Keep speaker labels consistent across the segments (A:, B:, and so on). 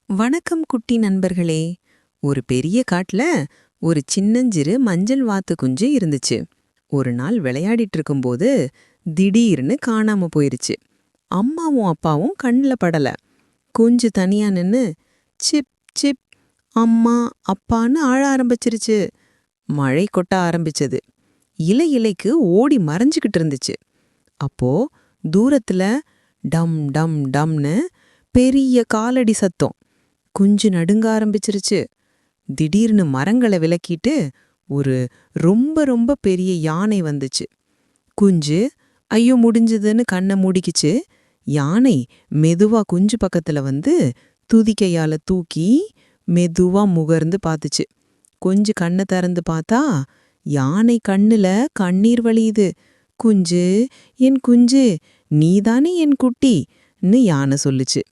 A: வணக்கம் குட்டி நண்பர்களே. ஒரு பெரிய காட்டுல ஒரு சின்னஞ்சிறு மஞ்சள் வாத்து குஞ்சு இருந்துச்சு. ஒரு நாள் விளையாடிட்டு இருக்கும்போது திடீர்னு காணாம போயிருச்சு. அம்மாவும் அப்பாவும் கண்ணுல படல. குஞ்சு தனியா நின்னு சிப் சிப் அம்மா அப்பான்னு ஆழ ஆரம்பிச்சிருச்சு. மழை கொட்ட ஆரம்பிச்சது. இலை இலைக்கு ஓடி மறைஞ்சுக்கிட்டு இருந்துச்சு. அப்போ தூரத்துல டம் டம் டம்னு பெரிய காலடி சத்தம். குஞ்சு நடுங்க ஆரம்பிச்சிருச்சு. திடீர்னு மரங்களை விலக்கிட்டு ஒரு ரொம்ப ரொம்ப பெரிய யானை வந்துச்சு. குஞ்சு ஐயோ முடிஞ்சதுன்னு கண்ணை மூடிக்கிச்சு. யானை மெதுவா குஞ்சு பக்கத்துல வந்து துதிக்கையால தூக்கி மெதுவா முகர்ந்து பார்த்துச்சு. குஞ்சு கண்ணை திறந்து பார்த்தா யானை கண்ணுல கண்ணீர் வழியுது. குஞ்சு, என் குஞ்சு, நீதானே என் குட்டின்னு யானை சொல்லுச்சு.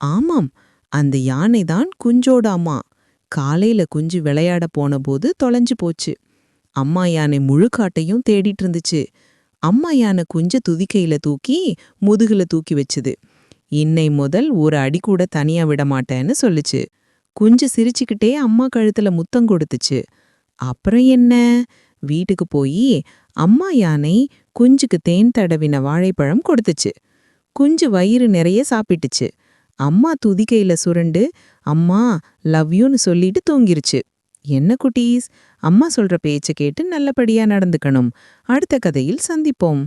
A: ஆமாம், அந்த யானை தான் குஞ்சோட அம்மா. காலையில குஞ்சு விளையாட போன போது தொலைஞ்சு போச்சு. அம்மா யானை முழு காட்டையும் தேடிட்டு இருந்துச்சு. அம்மா யானை குஞ்ச துதிக்கையில தூக்கி முதுகுல தூக்கி வச்சுது. இன்னை முதல் ஒரு அடி கூட தனியா விட மாட்டேன்னு சொல்லுச்சு. குஞ்சு சிரிச்சுக்கிட்டே அம்மா கழுத்துல முத்தம் கொடுத்துச்சு. அப்புறம் என்ன, வீட்டுக்கு போய் அம்மா யானை குஞ்சுக்கு தேன் தடவின வாழைப்பழம் கொடுத்துச்சு. குஞ்சு வயிறு நிறைய சாப்பிட்டுச்சு. அம்மா துதிக்கையில சுருண்டு அம்மா லவ் யூன்னு சொல்லிட்டு தூங்கிருச்சு. என்ன குட்டீஸ், அம்மா சொல்ற பேச்ச கேட்டு நல்லபடியா நடந்துக்கணும். அடுத்த கதையில் சந்திப்போம்.